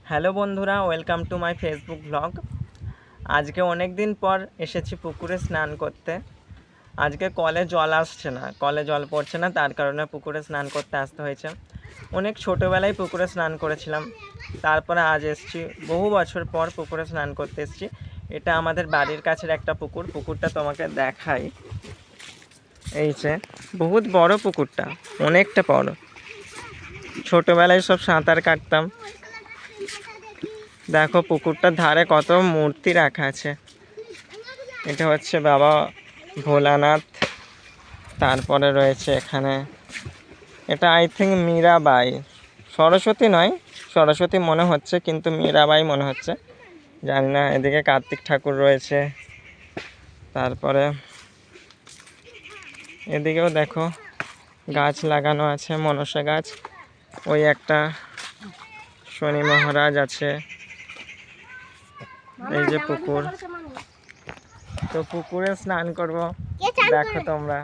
Hello বন্ধুরা, welcome to my Facebook blog. আজকে অনেক দিন পর এসেছি পুকুরে স্নান করতে। আজকে কলে জল আসছে না, কলে জল পড়ছে না, তার কারণে পুকুরে স্নান করতে আসতে হয়েছে। অনেক ছোটোবেলায় পুকুরে স্নান করেছিলাম, তারপরে আজ এসেছি বহু বছর পর পুকুরে স্নান করতে এসেছি। এটা আমাদের বাড়ির কাছের একটা পুকুর। পুকুরটা তোমাকে দেখাই। এই যে বহুত বড় পুকুরটা, অনেকটা বড়। ছোটোবেলায় সব সাঁতার কাটতাম। দেখো পুকুরটার ধারে কত মূর্তি রাখা আছে। এটা হচ্ছে বাবা ভোলানাথ। তারপরে রয়েছে এখানে, এটা আই থিঙ্ক মীরাবাই, সরস্বতী নয়, সরস্বতী মনে হচ্ছে কিন্তু মীরাবাই মনে হচ্ছে, জানি না। এদিকে কার্তিক ঠাকুর রয়েছে। তারপরে এদিকেও দেখো গাছ লাগানো আছে, মনসা গাছ। ওই একটা শনি মহারাজ আছে। এই যে পুকুর, তো পুকুরে স্নান করব, দেখো তোমরা।